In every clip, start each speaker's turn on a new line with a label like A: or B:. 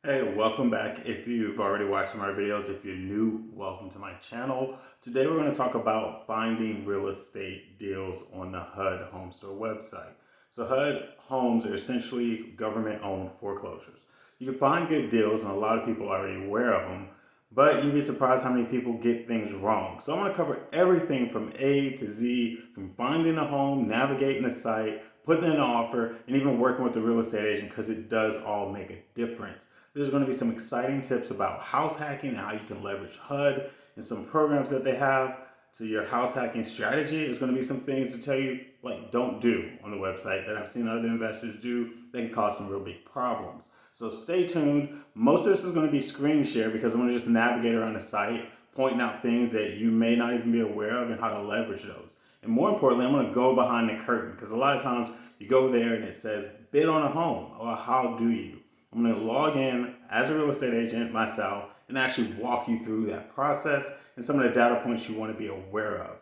A: Hey, welcome back. If you've already watched some of our videos, if you're new, welcome to my channel. Today we're going to talk about finding real estate deals on the HUD Home Store website. So HUD homes are essentially government-owned foreclosures. You can find good deals, and a lot of people are already aware of them, but you'd be surprised how many people get things wrong. So I'm going to cover everything from A to Z, from finding a home, navigating the site, putting in an offer, and even working with the real estate agent, because it does all make a difference. There's going to be some exciting tips about house hacking and how you can leverage HUD and some programs that they have to your house hacking strategy. There's going to be some things to tell you like don't do on the website that I've seen other investors do that can cause some real big problems. So stay tuned. Most of this is going to be screen share because I'm going to just navigate around the site, pointing out things that you may not even be aware of and how to leverage those. And more importantly, I'm going to go behind the curtain because a lot of times you go there and it says bid on a home. Well, how do you? I'm going to log in as a real estate agent myself and actually walk you through that process and some of the data points you want to be aware of.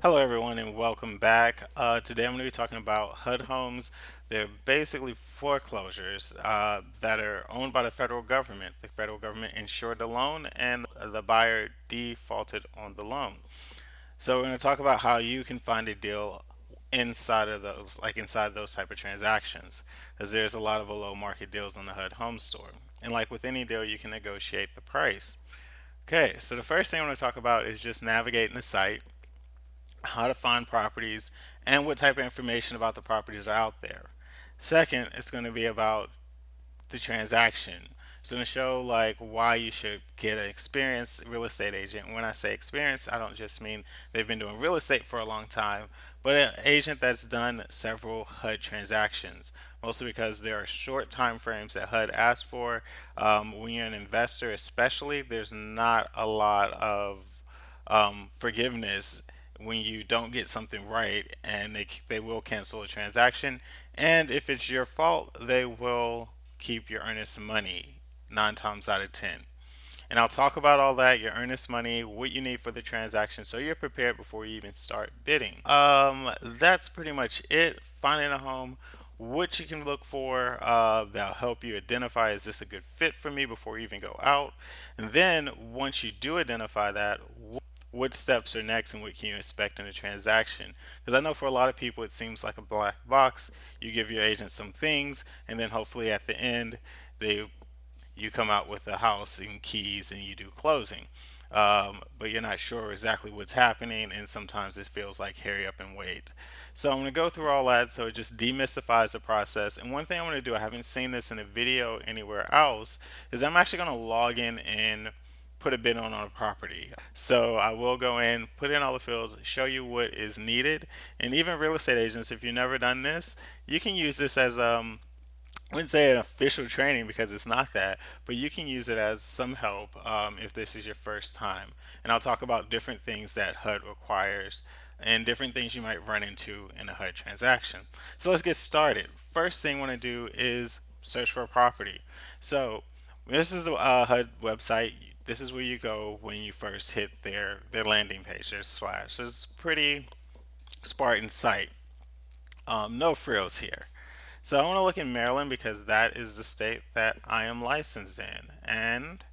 A: Hello, everyone, and welcome back. Today I'm going to be talking about HUD homes. They're basically foreclosures that are owned by the federal government. The federal government insured the loan, and the buyer defaulted on the loan. So we're going to talk about how you can find a deal inside of those, like inside those type of transactions, because there's a lot of below market deals on the HUD home store. And like with any deal, you can negotiate the price. Okay, so the first thing I want to talk about is just navigating the site, how to find properties, and what type of information about the properties are out there. Second, it's going to be about the transaction. It's going to show like why you should get an experienced real estate agent. When I say experienced, I don't just mean they've been doing real estate for a long time, but an agent that's done several HUD transactions. Mostly because there are short time frames that HUD asks for. When you're an investor, especially, there's not a lot of forgiveness when you don't get something right, and they will cancel a transaction. And if it's your fault, they will keep your earnest money 9 times out of 10. And I'll talk about all that, your earnest money, what you need for the transaction, so you're prepared before you even start bidding. That's pretty much it. Finding a home, what you can look for that'll help you identify, is this a good fit for me before you even go out? And then once you do identify that, what steps are next and what can you expect in a transaction? Because I know for a lot of people it seems like a black box. You give your agent some things, and then hopefully at the end they you come out with a house and keys and you do closing. But you're not sure exactly what's happening, and sometimes it feels like hurry up and wait. So I'm going to go through all that so it just demystifies the process. And one thing I'm going to do, I haven't seen this in a video anywhere else, is I'm actually going to log in and put a bid on a property. So I will go in, put in all the fields, show you what is needed. And even real estate agents, if you've never done this, you can use this as I wouldn't say an official training because it's not that, but you can use it as some help if this is your first time. And I'll talk about different things that HUD requires and different things you might run into in a HUD transaction. So let's get started. First thing I want to do is search for a property. So this is a HUD website. This is where you go when you first hit their landing page, their slash. It's a pretty Spartan site. No frills here. So I want to look in Maryland because that is the state that I am licensed in. And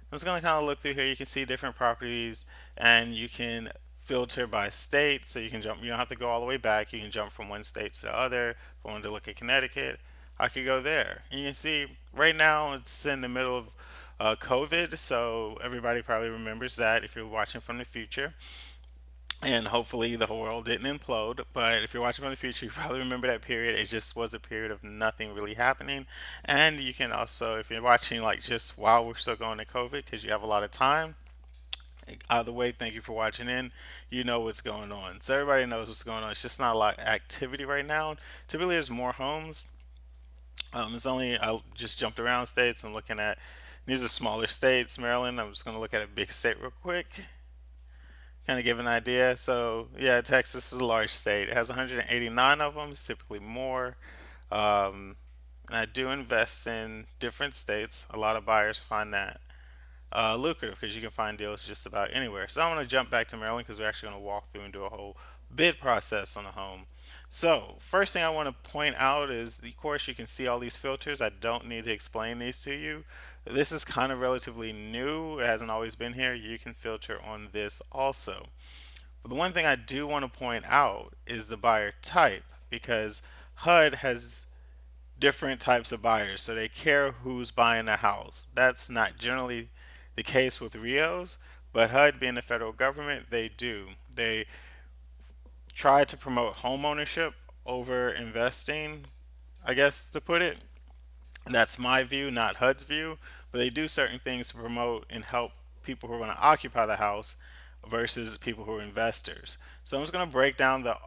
A: I'm just going to kind of look through here. You can see different properties and you can filter by state. So you can jump, you don't have to go all the way back. You can jump from one state to the other. If I wanted to look at Connecticut, I could go there. And you can see right now it's in the middle of COVID. So everybody probably remembers that if you're watching from the future, and hopefully the whole world didn't implode. But if you're watching from the future, you probably remember that period. It just was a period of nothing really happening. And you can also, if you're watching like just while we're still going to COVID, because you have a lot of time, either way, thank you for watching in. You know what's going on. So everybody knows what's going on. It's just not a lot of activity right now. Typically, there's more homes. It's only, I just jumped around states. I'm looking at, these are smaller states. Maryland, I'm just going to look at a big state real quick. Kind of give an idea. So yeah, Texas is a large state. It has 189 of them. It's typically more. Um, and I do invest in different states. A lot of buyers find that lucrative because you can find deals just about anywhere. So I'm going to jump back to Maryland because we're actually going to walk through and do a whole bid process on a home. So first thing I want to point out is, of course, you can see all these filters. I don't need to explain these to you. This is kind of relatively new. It hasn't always been here. You can filter on this also. But the one thing I do want to point out is the buyer type, because HUD has different types of buyers, so they care who's buying the house. That's not generally the case with RIOs, but HUD being the federal government, they do. They try to promote home ownership over investing, I guess to put it. That's my view, not HUD's view, but they do certain things to promote and help people who are going to occupy the house versus people who are investors. So I'm just going to break down the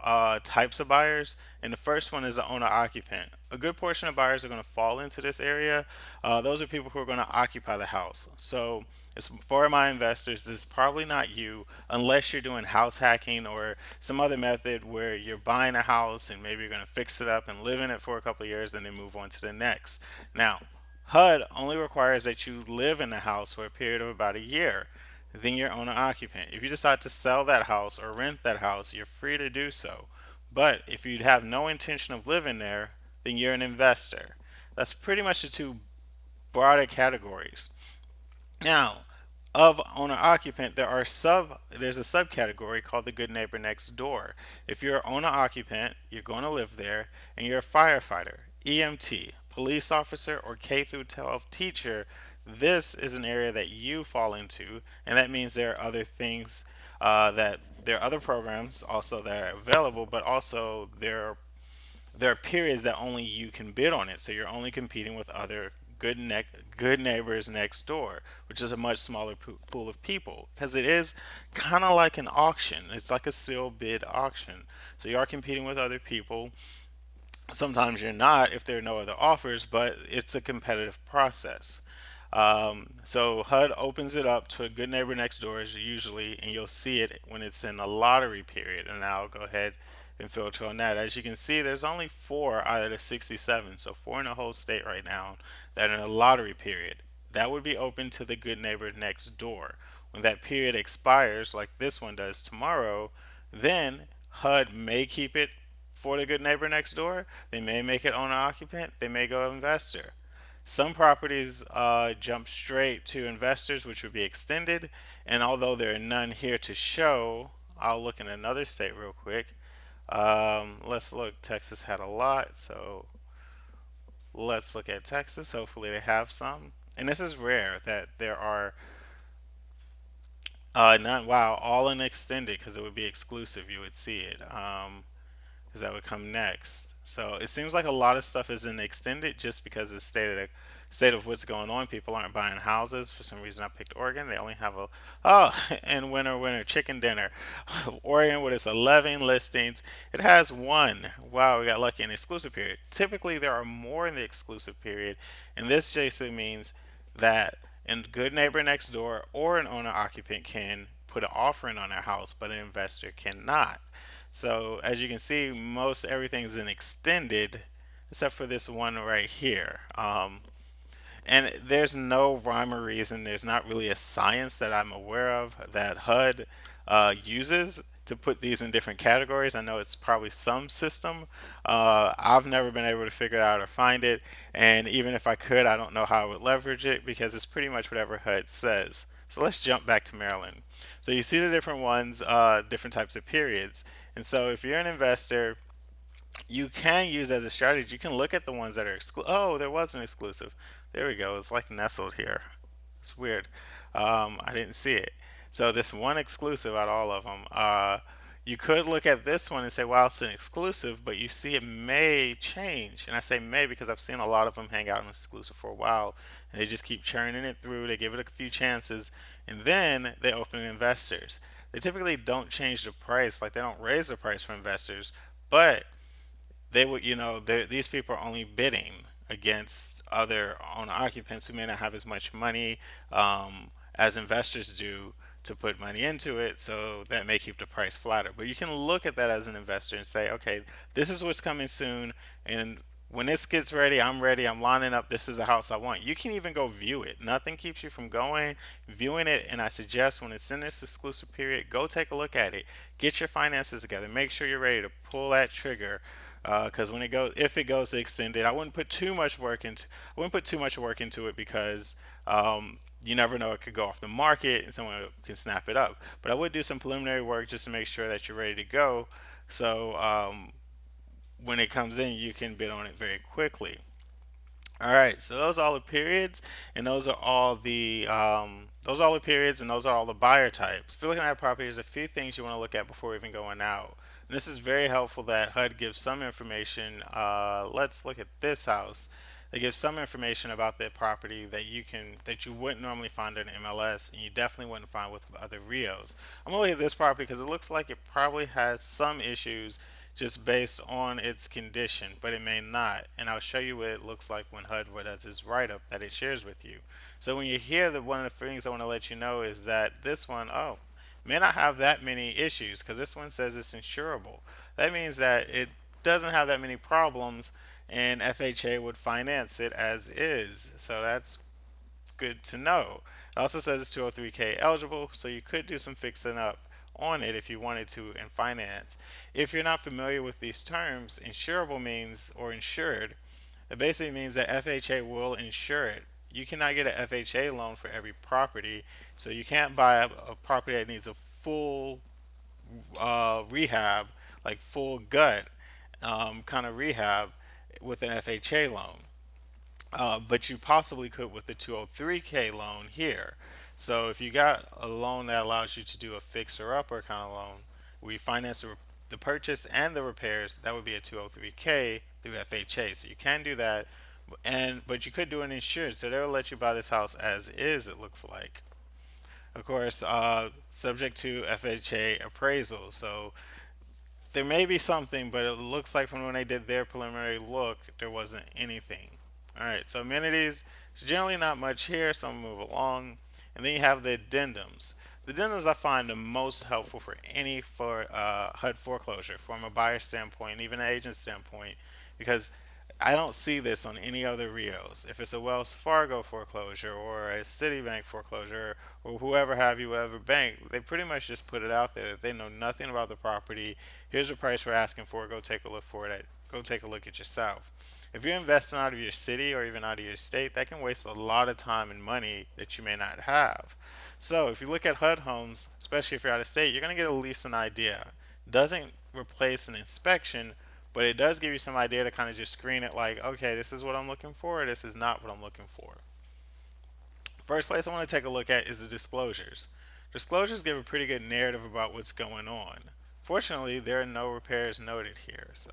A: types of buyers, and the first one is the owner occupant. A good portion of buyers are going to fall into this area. Those are people who are going to occupy the house. So it's for my investors. It's probably not you unless you're doing house hacking or some other method where you're buying a house and maybe you're going to fix it up and live in it for a couple of years and then move on to the next. Now, HUD only requires that you live in the house for a period of about a year. Then you're owner occupant. If you decide to sell that house or rent that house, you're free to do so. But if you have no intention of living there, then you're an investor. That's pretty much the two broader categories. Now, of owner occupant, there's a subcategory called the good neighbor next door. If you're owner occupant, you're going to live there, and you're a firefighter, EMT, police officer, or K through 12 teacher, this is an area that you fall into, and that means there are other things that there are other programs also that are available, but also there are periods that only you can bid on it. So you're only competing with other good neighbors next door, which is a much smaller pool of people because it is kind of like an auction. It's like a sealed bid auction. So you are competing with other people. Sometimes you're not if there are no other offers, but it's a competitive process. So HUD opens it up to a good neighbor next door usually, and you'll see it when it's in a lottery period. And I'll go ahead and filter on that. As you can see, there's only four out of the 67, so four in the whole state right now that are in a lottery period. That would be open to the good neighbor next door. When that period expires, like this one does tomorrow, then HUD may keep it for the good neighbor next door. They may make it owner occupant. They may go investor. Some properties jump straight to investors, which would be extended. And although there are none here to show, I'll look in another state real quick. Let's look. Texas had a lot, so let's look at Texas. Hopefully, they have some. And this is rare that there are none. Wow, all in extended because it would be exclusive. You would see it. Because that would come next. So it seems like a lot of stuff is in extended just because the state of what's going on. People aren't buying houses. For some reason, I picked Oregon. They only have a and winner chicken dinner. Oregon with its 11 listings, it has one. Wow, we got lucky in the exclusive period. Typically, there are more in the exclusive period, and this basically means that a good neighbor next door or an owner occupant can put an offer in on their house, but an investor cannot. So as you can see, most everything's in extended except for this one right here. And there's no rhyme or reason. There's not really a science that I'm aware of that HUD uses to put these in different categories. I know it's probably some system. I've never been able to figure it out or find it. And even if I could, I don't know how I would leverage it because it's pretty much whatever HUD says. So let's jump back to Maryland. So you see the different ones, different types of periods. And so if you're an investor, you can use as a strategy. You can look at the ones that are exclusive. Oh, there was an exclusive. There we go. It's like nestled here. It's weird. I didn't see it. So this one exclusive out of all of them. You could look at this one and say, "Wow, it's an exclusive," but you see it may change. And I say may because I've seen a lot of them hang out in exclusive for a while, and they just keep churning it through. They give it a few chances, and then they open to investors. They typically don't change the price, like they don't raise the price for investors, but they would, these people are only bidding against other owner occupants who may not have as much money as investors do to put money into it, so that may keep the price flatter. But you can look at that as an investor and say, okay, this is what's coming soon, and when this gets ready, I'm ready. I'm lining up. This is the house I want. You can even go view it. Nothing keeps you from going, viewing it. And I suggest when it's in this exclusive period, go take a look at it. Get your finances together. Make sure you're ready to pull that trigger. Because when it goes, if it goes to extended, I wouldn't put too much work into. I wouldn't put too much work into it because you never know, it could go off the market and someone can snap it up. But I would do some preliminary work just to make sure that you're ready to go. So when it comes in, you can bid on it very quickly. All right, so those are all the periods, and those are all the periods, and those are all the buyer types. If you're looking at a property, there's a few things you want to look at before even going out. And this is very helpful that HUD gives some information. Let's look at this house. They give some information about that property that you wouldn't normally find in MLS, and you definitely wouldn't find with other Rios. I'm gonna look at this property because it looks like it probably has some issues just based on its condition, but it may not. And I'll show you what it looks like when HUD does its write-up that it shares with you. So when you hear that, one of the things I want to let you know is that this one, oh, may not have that many issues because this one says it's insurable. That means that it doesn't have that many problems, and FHA would finance it as is. So that's good to know. It also says it's 203K eligible, so you could do some fixing up on it if you wanted to in finance. If you're not familiar with these terms, insurable means, or insured, it basically means that FHA will insure it. You cannot get an FHA loan for every property, so you can't buy a property that needs a full rehab, like full gut kind of rehab with an FHA loan. But you possibly could with the 203K loan here. So if you got a loan that allows you to do a fixer upper kind of loan, where you finance the purchase and the repairs, that would be a 203K through FHA. So you can do that, but you could do an insured. So they'll let you buy this house as is. It looks like, of course, subject to FHA appraisal. So there may be something, but it looks like from when they did their preliminary look, there wasn't anything. All right, so amenities, there's generally not much here, so I'm gonna move along. And then you have the addendums. The addendums I find the most helpful for HUD foreclosure from a buyer standpoint, even an agent standpoint, because I don't see this on any other Rios. If it's a Wells Fargo foreclosure or a Citibank foreclosure or whoever have you, whatever bank, they pretty much just put it out there. They know nothing about the property. Here's the price we're asking for. Go take a look for it. Go take a look at yourself. If you're investing out of your city or even out of your state, that can waste a lot of time and money that you may not have. So if you look at HUD homes, especially if you're out of state, you're going to get at least an idea. Doesn't replace an inspection, but it does give you some idea to kind of just screen it like, okay, this is what I'm looking for, this is not what I'm looking for. First place I want to take a look at is the disclosures. Disclosures give a pretty good narrative about what's going on. Fortunately, there are no repairs noted here, so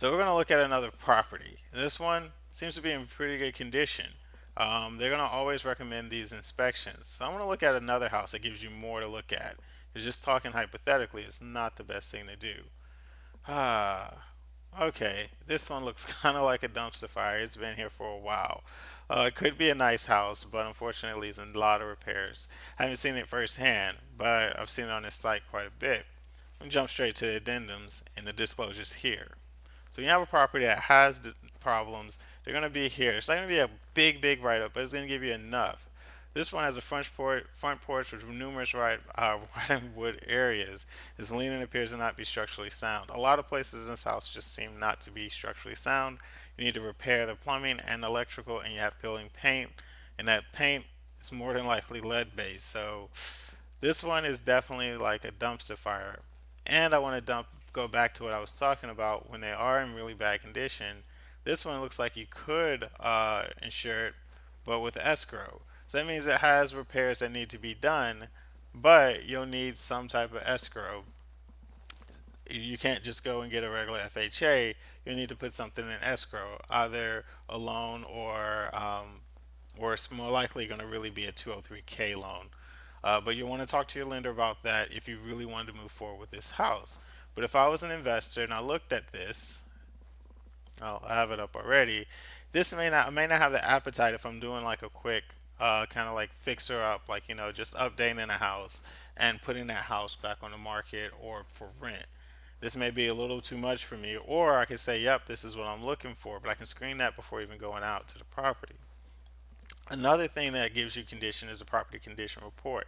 A: we're going to look at another property. This one seems to be in pretty good condition. They're going to always recommend these inspections. So I'm going to look at another house that gives you more to look at. Because just talking hypothetically is not the best thing to do. Ah, okay. This one looks kind of like a dumpster fire. It's been here for a while. It could be a nice house, but unfortunately, it's in a lot of repairs. I haven't seen it firsthand, but I've seen it on this site quite a bit. I'm jump straight to the addendums and the disclosures here. So you have a property that has problems. They're going to be here. It's not going to be a big write up, but it's going to give you enough. This one has a front porch with numerous writing wood areas. Its leaning appears to not be structurally sound. A lot of places in this house just seem not to be structurally sound. You need to repair the plumbing and electrical, and you have peeling paint, and that paint is more than likely lead based. So this one is definitely like a dumpster fire. And I want to go back to what I was talking about when they are in really bad condition. This one looks like you could insure it, but with escrow. So that means it has repairs that need to be done, but you'll need some type of escrow. You can't just go and get a regular FHA. You'll need to put something in escrow, either a loan or it's more likely going to really be a 203K loan. But you want to talk to your lender about that if you really wanted to move forward with this house. But if I was an investor and I looked at this, I have it up already. This may not have the appetite if I'm doing like a quick kind of like fixer up, like, just updating a house and putting that house back on the market or for rent. This may be a little too much for me, or I can say, yep, this is what I'm looking for, but I can screen that before even going out to the property. Another thing that gives you condition is a property condition report.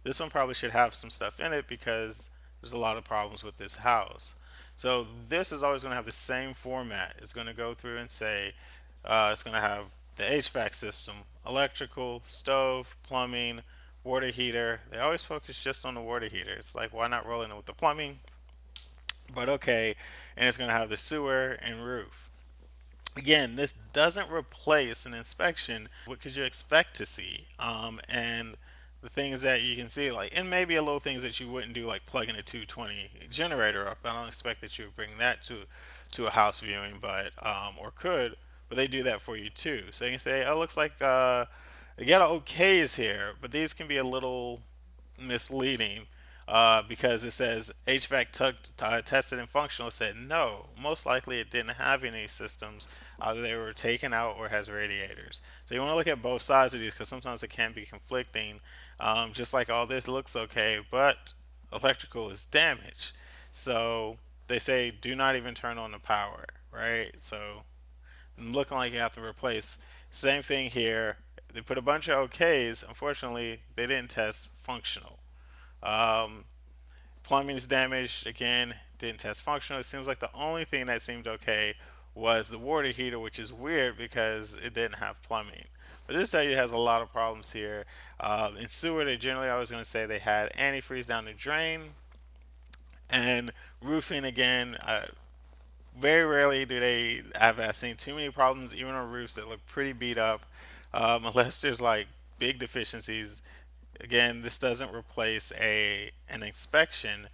A: This one probably should have some stuff in it because there's a lot of problems with this house. So this is always going to have the same format. It's going to go through and say it's going to have the HVAC system, electrical, stove, plumbing, water heater. They always focus just on the water heater. It's like, why not roll in with the plumbing? But okay, and it's going to have the sewer and roof. Again, this doesn't replace an inspection. What could you expect to see? And the things that you can see, like, and maybe a little things that you wouldn't do, like plugging a 220 generator up. I don't expect that you would bring that to a house viewing, but or could, but they do that for you too. So you can say, oh, it looks like you got okays here, but these can be a little misleading because it says HVAC tested and functional. It said no. Most likely it didn't have any systems. Either they were taken out or has radiators. So you want to look at both sides of these because sometimes it can be conflicting. Just like all this looks okay, but electrical is damaged. So they say do not even turn on the power, right? So looking like you have to replace. Same thing here. They put a bunch of OKs. Unfortunately, they didn't test functional. Um, Plumbing is damaged. Again, didn't test functional. It seems like the only thing that seemed okay was the water heater, which is weird because it didn't have plumbing. But this tell you it has a lot of problems here. In sewer, they generally always going to say they had antifreeze down the drain. And roofing, again, very rarely do they have I seen too many problems, even on roofs that look pretty beat up, unless there's like big deficiencies. Again, this doesn't replace a an inspection.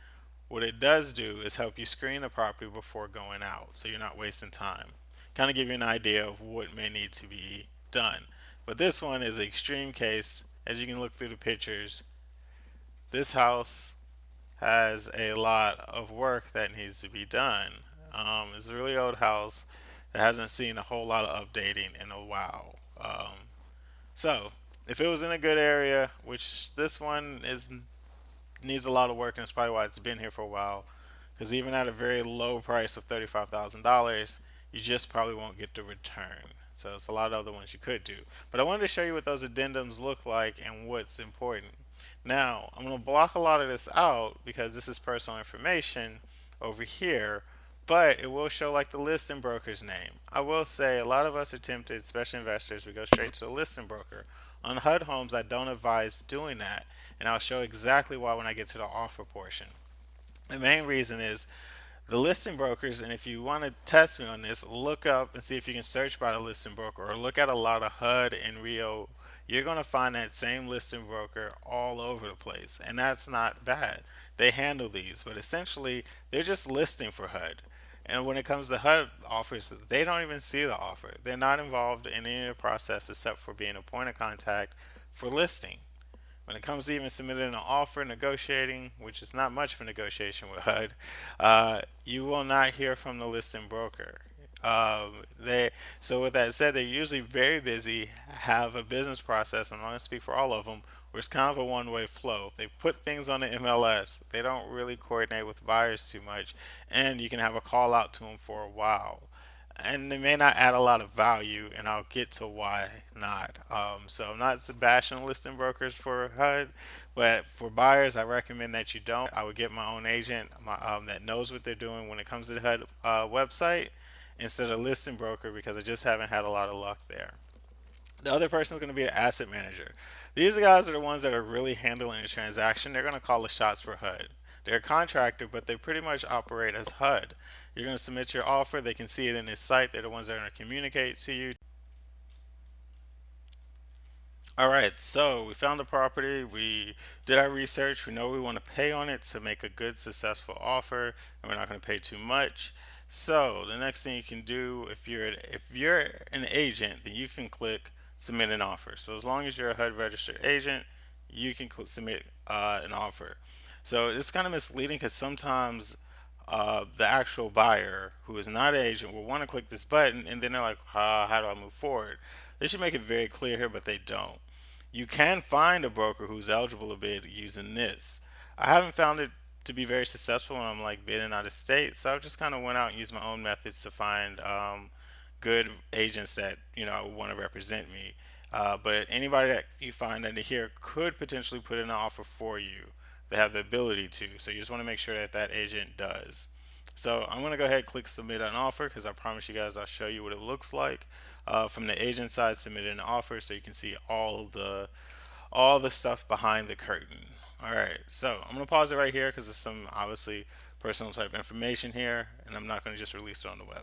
A: What it does do is help you screen the property before going out, so you're not wasting time. Kind of give you an idea of what may need to be done. But this one is an extreme case. As you can look through the pictures, this house has a lot of work that needs to be done. It's a really old house that hasn't seen a whole lot of updating in a while. So, if it was in a good area, which this one is needs a lot of work, and it's probably why it's been here for a while. Because even at a very low price of $35,000, you just probably won't get the return. So it's a lot of other ones you could do. But I wanted to show you what those addendums look like and what's important. Now, I'm going to block a lot of this out because this is personal information over here, but it will show like the listing broker's name. I will say a lot of us are tempted, especially investors, we go straight to the listing broker. On HUD Homes, I don't advise doing that, and I'll show exactly why when I get to the offer portion. The main reason is the listing brokers, and if you want to test me on this, look up and see if you can search by the listing broker or look at a lot of HUD and Rio. You're going to find that same listing broker all over the place, and that's not bad. They handle these, but essentially they're just listing for HUD. And when it comes to HUD offers, they don't even see the offer. They're not involved in any of the process except for being a point of contact for listing. When it comes to even submitting an offer, negotiating, which is not much of a negotiation with HUD, you will not hear from the listing broker. They So with that said, they're usually very busy, have a business process. I'm not going to speak for all of them, where it's kind of a one-way flow. They put things on the MLS. They don't really coordinate with buyers too much, and you can have a call out to them for a while, and they may not add a lot of value, and I'll get to why not. So I'm not bashing listing brokers for HUD, but for buyers, I recommend that you don't. I would get my own agent that knows what they're doing when it comes to the HUD website instead of listing broker because I just haven't had a lot of luck there. The other person is going to be an asset manager. These guys are the ones that are really handling the transaction. They're going to call the shots for HUD. They're a contractor, but they pretty much operate as HUD. You're going to submit your offer. They can see it in this site. They're the ones that are going to communicate to you. All right, so we found the property. We did our research. We know we want to pay on it to make a good, successful offer, and we're not going to pay too much. So the next thing you can do, if you're an agent, then you can click submit an offer. So as long as you're a HUD registered agent, you can submit an offer. So it's kind of misleading because sometimes the actual buyer who is not an agent will want to click this button, and then they're like, how do I move forward? They should make it very clear here, but they don't. You can find a broker who's eligible to bid using this. I haven't found it to be very successful when I'm like bidding out of state, so I just kind of went out and used my own methods to find good agents that want to represent me. But anybody that you find under here could potentially put in an offer for you. They have the ability to, so you just want to make sure that that agent does. So I'm going to go ahead and click submit an offer because I promise you guys I'll show you what it looks like from the agent side. Submit an offer so you can see all the stuff behind the curtain. All right, so I'm going to pause it right here because there's some obviously personal type information here, and I'm not going to just release it on the web.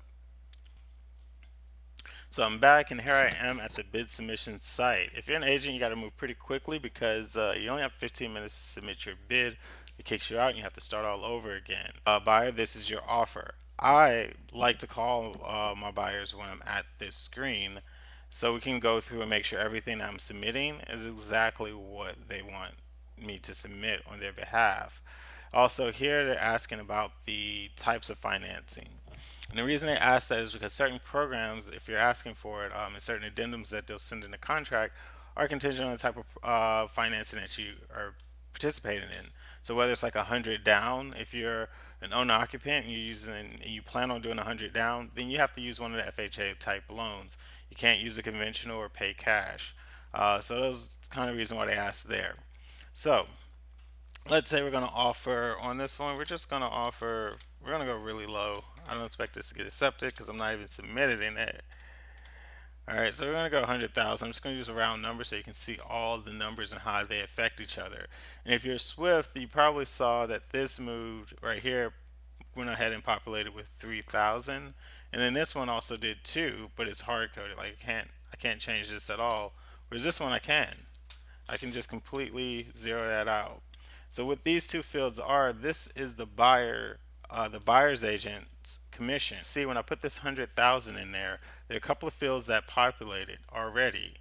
A: So I'm back, and here I am at the bid submission site. If you're an agent, you got to move pretty quickly because you only have 15 minutes to submit your bid. It kicks you out, and you have to start all over again. Buyer, this is your offer. I like to call my buyers when I'm at this screen so we can go through and make sure everything I'm submitting is exactly what they want me to submit on their behalf. Also, here they're asking about the types of financing. And the reason they ask that is because certain programs, if you're asking for it, and certain addendums that they'll send in the contract are contingent on the type of financing that you are participating in. So whether it's like 100 down, if you're an owner occupant and you plan on doing 100 down, then you have to use one of the FHA type loans. You can't use a conventional or pay cash. So those kind of reason why they ask there. So let's say we're going to offer on this one, we're going to go really low. I don't expect this to get accepted because I'm not even submitted in it. All right, so we're going to go 100,000. I'm just going to use a round number so you can see all the numbers and how they affect each other. And if you're Swift, you probably saw that this moved right here, went ahead and populated with 3,000. And then this one also did too, but it's hard coded. Like I can't change this at all. Whereas this one I can. I can just completely zero that out. So what these two fields are, this is the buyer's agent's commission. See, when I put this 100,000 in there, there are a couple of fields that populated already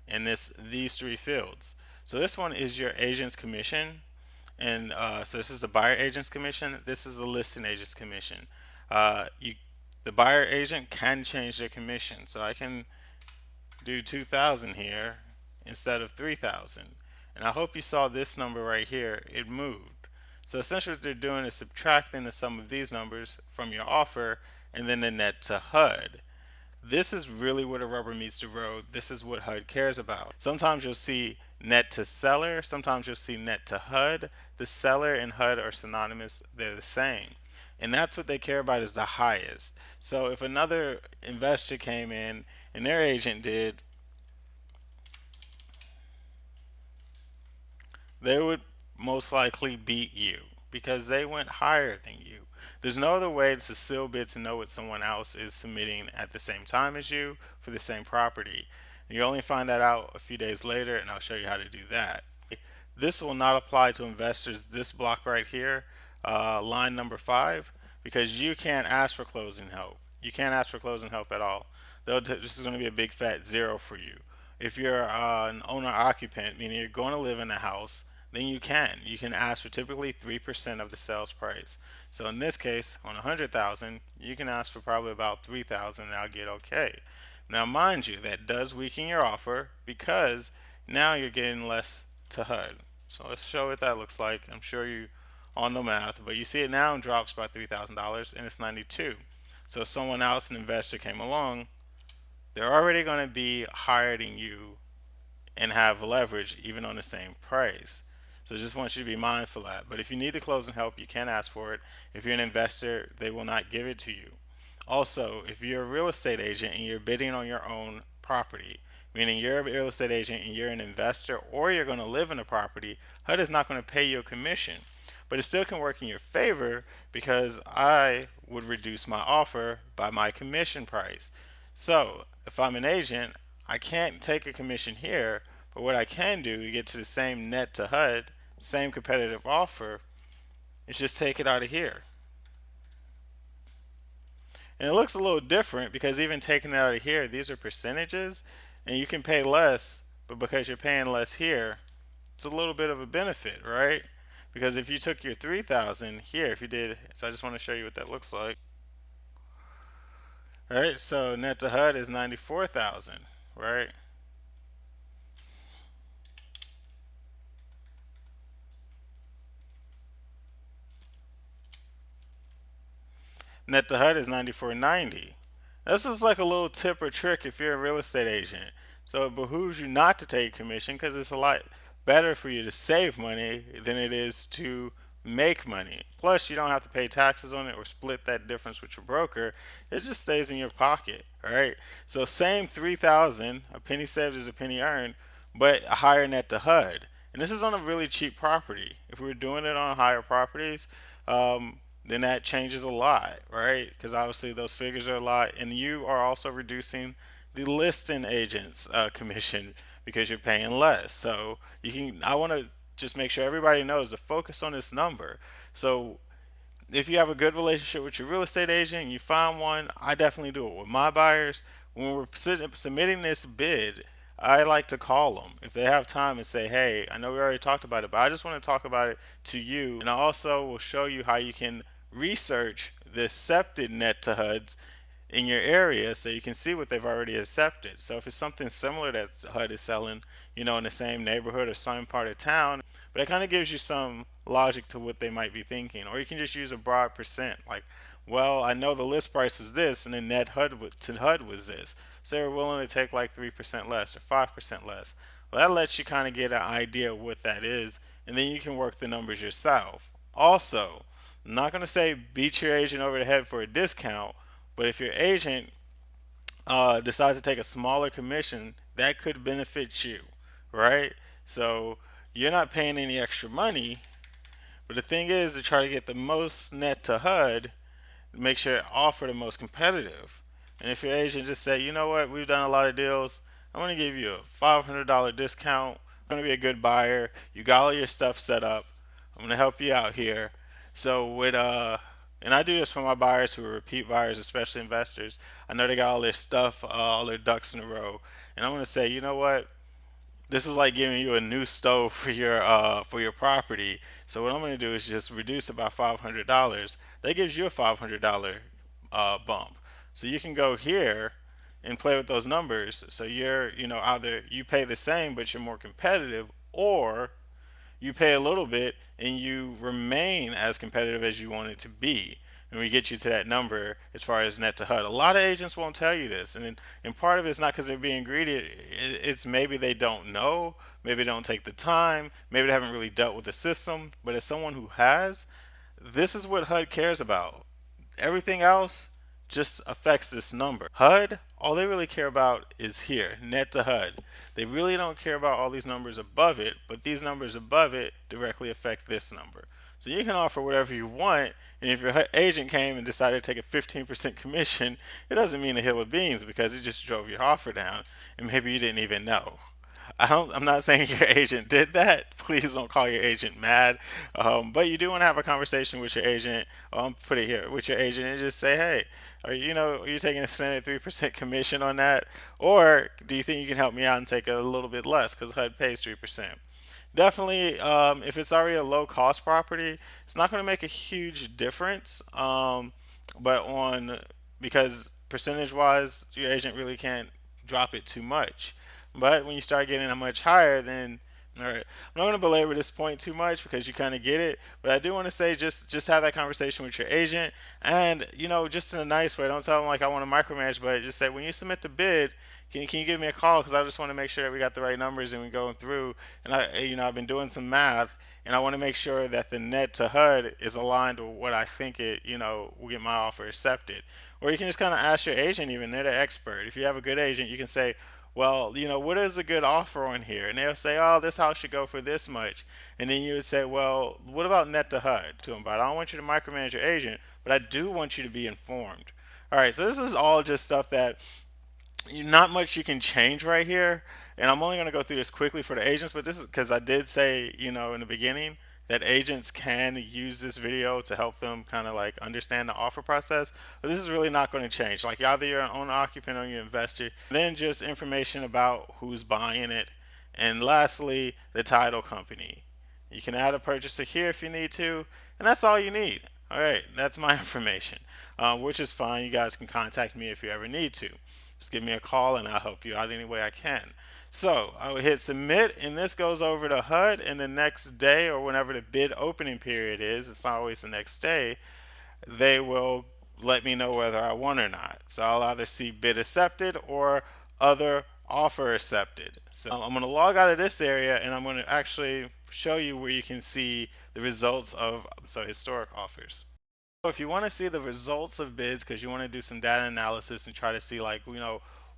A: in these three fields. So this one is your agent's commission, and so this is the buyer agent's commission. This is the listing agent's commission. The buyer agent can change their commission, so I can do 2,000 here instead of 3,000. And I hope you saw this number right here. It moved. So essentially what they're doing is subtracting the sum of these numbers from your offer and then the net to HUD. This is really where the rubber meets the road. This is what HUD cares about. Sometimes you'll see net to seller. Sometimes you'll see net to HUD. The seller and HUD are synonymous. They're the same. And that's what they care about is the highest. So if another investor came in and their agent did, they would most likely beat you because they went higher than you. There's no other way to still bid to know what someone else is submitting at the same time as you for the same property. You only find that out a few days later, and I'll show you how to do that. This will not apply to investors. This block right here, line number 5, because you can't ask for closing help. You can't ask for closing help at all. This is going to be a big fat zero for you. If you're an owner occupant, meaning you're going to live in a house, then you can ask for typically 3% of the sales price. So in this case, on 100,000, you can ask for probably about 3,000, and I'll get okay. Now, mind you, that does weaken your offer because now you're getting less to HUD. So let's show what that looks like. I'm sure you all know math, but you see it now drops by $3,000 and it's 92. So if someone else, an investor, came along, they're already going to be higher than you and have leverage even on the same price. So I just want you to be mindful of that. But if you need the closing help, you can ask for it. If you're an investor, they will not give it to you. Also, if you're a real estate agent and you're bidding on your own property, meaning you're a real estate agent and you're an investor or you're going to live in a property, HUD is not going to pay you a commission. But it still can work in your favor because I would reduce my offer by my commission price. So if I'm an agent, I can't take a commission here, but what I can do to get to the same net to HUD, same competitive offer, is just take it out of here. And it looks a little different because even taking it out of here, these are percentages, and you can pay less, but because you're paying less here, it's a little bit of a benefit, right? Because if you took your 3,000 here, if you did, so I just want to show you what that looks like. All right, so net to HUD is 94,000, right? Net to HUD is 94.90. This is like a little tip or trick if you're a real estate agent. So it behooves you not to take commission because it's a lot better for you to save money than it is to make money. Plus, you don't have to pay taxes on it or split that difference with your broker. It just stays in your pocket, all right? So same 3,000, a penny saved is a penny earned, but a higher net to HUD. And this is on a really cheap property. If we were doing it on higher properties, then that changes a lot, right? Because obviously those figures are a lot, and you are also reducing the listing agent's commission because you're paying less. So you can. I want to just make sure everybody knows to focus on this number. So if you have a good relationship with your real estate agent and you find one, I definitely do it with my buyers. When we're submitting this bid, I like to call them if they have time and say, hey, I know we already talked about it, but I just want to talk about it to you. And I also will show you how you can research the accepted net to HUDs in your area so you can see what they've already accepted. So if it's something similar that HUD is selling, in the same neighborhood or same part of town, but it kind of gives you some logic to what they might be thinking. Or you can just use a broad percent, like, well, I know the list price was this, and then net HUD to HUD was this, so they're willing to take like 3% less or 5% less. Well, that lets you kind of get an idea of what that is, and then you can work the numbers yourself. Also, I'm not going to say beat your agent over the head for a discount, but if your agent decides to take a smaller commission, that could benefit you, right? So you're not paying any extra money, but the thing is to try to get the most net to HUD, make sure it offer the most competitive. And if your agent just say, you know what, we've done a lot of deals, I'm going to give you a $500 discount. I'm going to be a good buyer. You got all your stuff set up. I'm going to help you out here. So and I do this for my buyers who are repeat buyers, especially investors. I know they got all their stuff, all their ducks in a row, and I'm going to say, you know what, this is like giving you a new stove for your property. So what I'm going to do is just reduce it by $500. That gives you a $500 bump. So you can go here and play with those numbers. So you're either you pay the same but you're more competitive, or you pay a little bit and you remain as competitive as you want it to be. And we get you to that number as far as net to HUD. A lot of agents won't tell you this, and part of it's not because they're being greedy. It's maybe they don't know, maybe they don't take the time, maybe they haven't really dealt with the system. But as someone who has, this is what HUD cares about. Everything else just affects this number. HUD, all they really care about is here, net to HUD. They really don't care about all these numbers above it, but these numbers above it directly affect this number. So you can offer whatever you want, and if your agent came and decided to take a 15% commission, it doesn't mean a hill of beans because it just drove your offer down, and maybe you didn't even know. I'm not saying your agent did that. Please don't call your agent mad. But you do want to have a conversation with your agent. Put it here with your agent and just say, hey, are you taking a standard 3% commission on that, or do you think you can help me out and take a little bit less because HUD pays 3%? Definitely, if it's already a low cost property, it's not going to make a huge difference. But because percentage wise, your agent really can't drop it too much. But when you start getting a much higher, then all right. I'm not going to belabor this point too much because you kind of get it, but I do want to say just have that conversation with your agent, and just in a nice way. Don't tell them like I want to micromanage, but just say when you submit the bid, can you give me a call because I just want to make sure that we got the right numbers and we going through. And I've been doing some math, and I want to make sure that the net to HUD is aligned with what I think will get my offer accepted. Or you can just kind of ask your agent, even they're the expert. If you have a good agent, you can say, well, what is a good offer on here? And they'll say, oh, this house should go for this much. And then you would say, well, what about net to HUD to them? But I don't want you to micromanage your agent, but I do want you to be informed. All right, so this is all just stuff that not much you can change right here. And I'm only going to go through this quickly for the agents, but this is because I did say, in the beginning that agents can use this video to help them kind of like understand the offer process. But this is really not going to change. Like either you're an owner occupant or you're an investor. Then just information about who's buying it. And lastly, the title company. You can add a purchaser here if you need to, and that's all you need. All right, that's my information, which is fine. You guys can contact me if you ever need to. Just give me a call and I'll help you out any way I can. So I would hit submit, and this goes over to HUD, and the next day or whenever the bid opening period is, it's not always the next day, they will let me know whether I won or not. So I'll either see bid accepted or other offer accepted. So I'm going to log out of this area and I'm going to actually show you where you can see the results of historic offers. So if you want to see the results of bids because you want to do some data analysis and try to see like,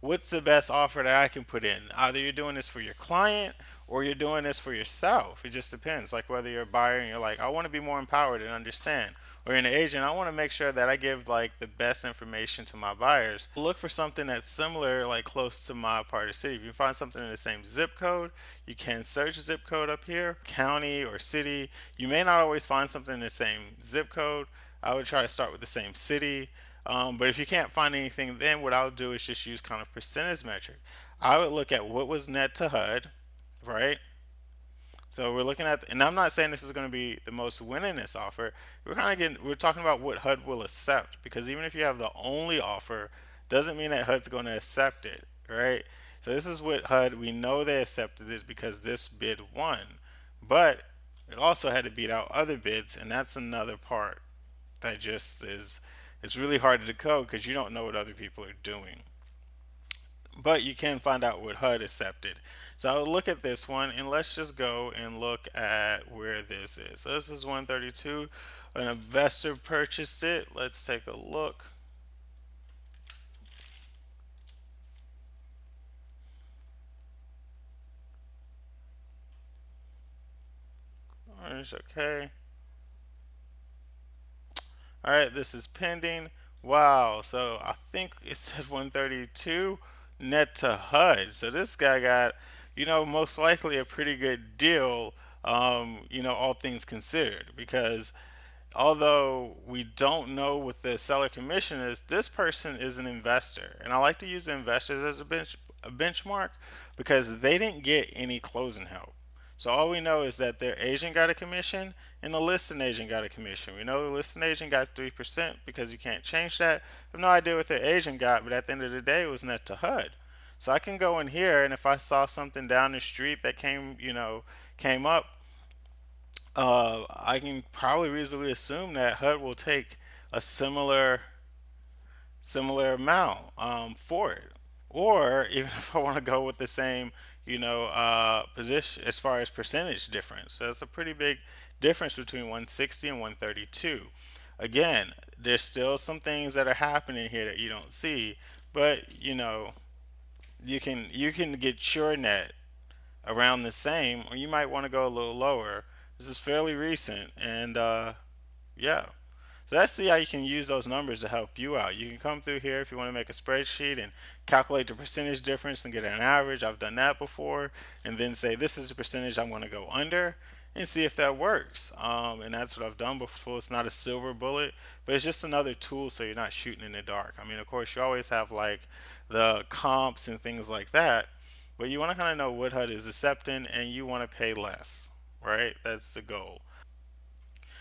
A: what's the best offer that I can put in? Either you're doing this for your client or you're doing this for yourself. It just depends. Like whether you're a buyer and you're like, I want to be more empowered and understand. Or you're an agent, I want to make sure that I give like the best information to my buyers. Look for something that's similar, like close to my part of the city. If you find something in the same zip code, you can search zip code up here, county or city. You may not always find something in the same zip code. I would try to start with the same city. But if you can't find anything, then what I'll do is just use kind of percentage metric. I would look at what was net to HUD, right? So we're looking at, and I'm not saying this is going to be the most winningest offer. We're talking about what HUD will accept because even if you have the only offer, doesn't mean that HUD's going to accept it, right? So this is what HUD, we know they accepted it because this bid won, but it also had to beat out other bids, and that's another part that just is it's really hard to decode because you don't know what other people are doing. But you can find out what HUD accepted. So I'll look at this one and let's just go and look at where this is. So this is 132. An investor purchased it. Let's take a look. Orange, okay. All right, this is pending. Wow, so I think it said 132 net to HUD. So this guy got, most likely a pretty good deal, all things considered, because although we don't know what the seller commission is, this person is an investor. And I like to use investors as a benchmark because they didn't get any closing help. So all we know is that their agent got a commission and the listing agent got a commission. We know the listing agent got 3% because you can't change that. I have no idea what their agent got, but at the end of the day, it was net to HUD. So I can go in here and if I saw something down the street that came up, I can probably reasonably assume that HUD will take a similar amount for it. Or even if I want to go with the same, position as far as percentage difference. So it's a pretty big difference between 160 and 132. Again, there's still some things that are happening here that you don't see, but you can get your net around the same, or you might want to go a little lower. This is fairly recent, and yeah. So let's see how you can use those numbers to help you out. You can come through here if you want to make a spreadsheet and calculate the percentage difference and get an average. I've done that before, and then say this is the percentage I'm going to go under and see if that works. And that's what I've done before. It's not a silver bullet, but it's just another tool so you're not shooting in the dark. I mean, of course, you always have like the comps and things like that, but you want to kind of know what HUD is accepting and you want to pay less, right? That's the goal.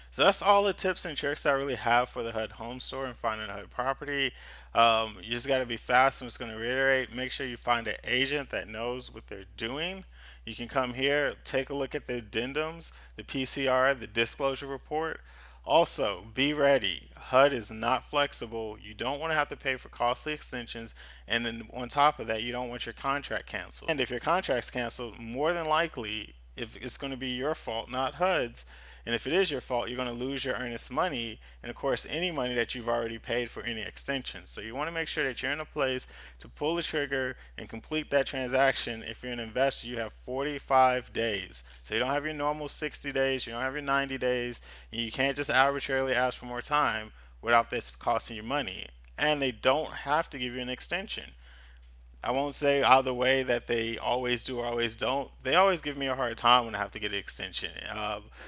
A: So that's all the tips and tricks I really have for the HUD home store and finding a HUD property. You just got to be fast. I'm just going to reiterate, make sure you find an agent that knows what they're doing. You can come here, take a look at the addendums, the PCR, the disclosure report. Also, be ready. HUD is not flexible. You don't want to have to pay for costly extensions. And then on top of that, you don't want your contract canceled. And if your contract's canceled, more than likely, if it's going to be your fault, not HUD's, and if it is your fault, you're going to lose your earnest money and, of course, any money that you've already paid for any extension. So you want to make sure that you're in a place to pull the trigger and complete that transaction. If you're an investor, you have 45 days. So you don't have your normal 60 days, you don't have your 90 days, and you can't just arbitrarily ask for more time without this costing you money. And they don't have to give you an extension. I won't say either way that they always do or always don't. They always give me a hard time when I have to get an extension.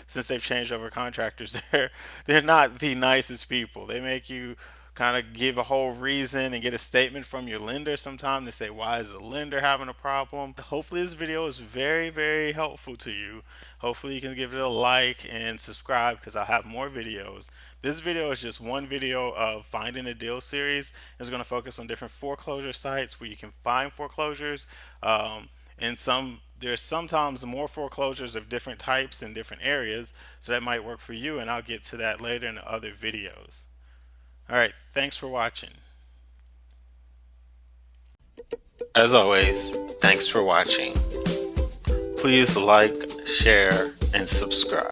A: Since they've changed over contractors, they're not the nicest people. They make you kind of give a whole reason and get a statement from your lender sometime to say why is the lender having a problem. Hopefully this video is very, very helpful to you. Hopefully you can give it a like and subscribe because I'll have more videos. This video is just one video of finding a deal series. It's going to focus on different foreclosure sites where you can find foreclosures. And there's sometimes more foreclosures of different types in different areas, so that might work for you, and I'll get to that later in other videos. All right, thanks for watching. As always, thanks for watching. Please like, share, and subscribe.